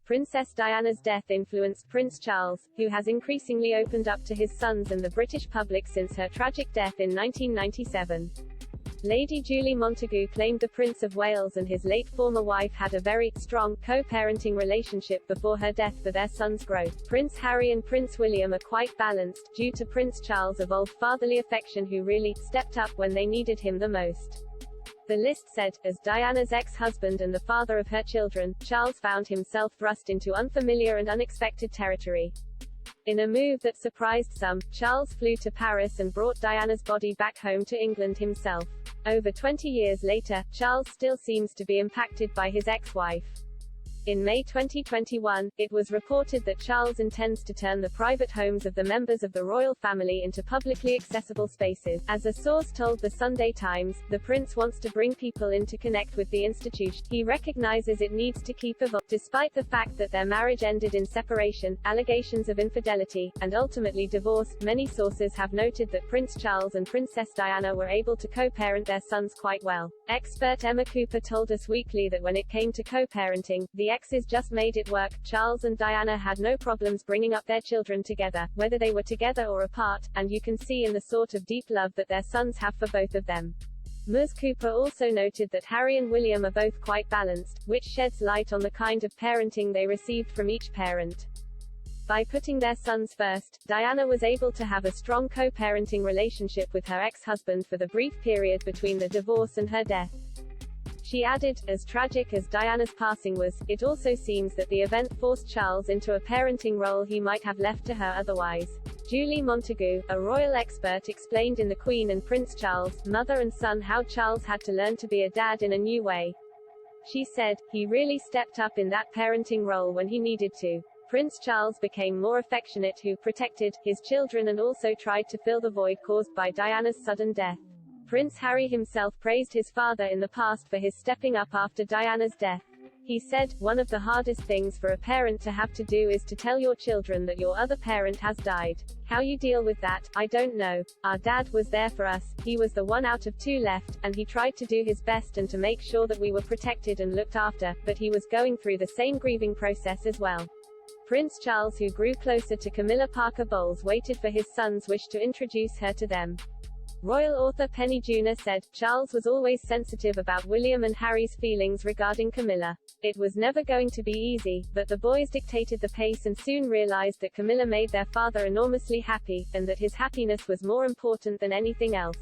Princess Diana's death influenced Prince Charles, who has increasingly opened up to his sons and the British public since her tragic death in 1997. Lady Julie Montagu claimed the Prince of Wales and his late former wife had a very strong co-parenting relationship before her death for their son's growth. Prince Harry and Prince William are quite balanced, due to Prince Charles' evolved fatherly affection who really stepped up when they needed him the most. The list said, as Diana's ex-husband and the father of her children, Charles found himself thrust into unfamiliar and unexpected territory. In a move that surprised some, Charles flew to Paris and brought Diana's body back home to England himself. Over 20 years later, Charles still seems to be impacted by his ex-wife. In May 2021, it was reported that Charles intends to turn the private homes of the members of the royal family into publicly accessible spaces. As a source told the Sunday Times, the prince wants to bring people in to connect with the institution. He recognizes it needs to keep evolving. Despite the fact that their marriage ended in separation, allegations of infidelity, and ultimately divorce, many sources have noted that Prince Charles and Princess Diana were able to co-parent their sons quite well. Expert Emma Cooper told Us Weekly that when it came to co-parenting, the exes just made it work. Charles and Diana had no problems bringing up their children together, whether they were together or apart, and you can see in the sort of deep love that their sons have for both of them. Ms. Cooper also noted that Harry and William are both quite balanced, which sheds light on the kind of parenting they received from each parent. By putting their sons first, Diana was able to have a strong co-parenting relationship with her ex-husband for the brief period between the divorce and her death. She added, as tragic as Diana's passing was, it also seems that the event forced Charles into a parenting role he might have left to her otherwise. Julie Montagu, a royal expert, explained in The Queen and Prince Charles, Mother and Son how Charles had to learn to be a dad in a new way. She said, he really stepped up in that parenting role when he needed to. Prince Charles became more affectionate, who protected his children and also tried to fill the void caused by Diana's sudden death. Prince Harry himself praised his father in the past for his stepping up after Diana's death. He said, one of the hardest things for a parent to have to do is to tell your children that your other parent has died. How you deal with that, I don't know. Our dad was there for us, he was the one out of two left, and he tried to do his best and to make sure that we were protected and looked after, but he was going through the same grieving process as well. Prince Charles, who grew closer to Camilla Parker Bowles, waited for his son's wish to introduce her to them. Royal author Penny Junor said, Charles was always sensitive about William and Harry's feelings regarding Camilla. It was never going to be easy, but the boys dictated the pace and soon realized that Camilla made their father enormously happy, and that his happiness was more important than anything else.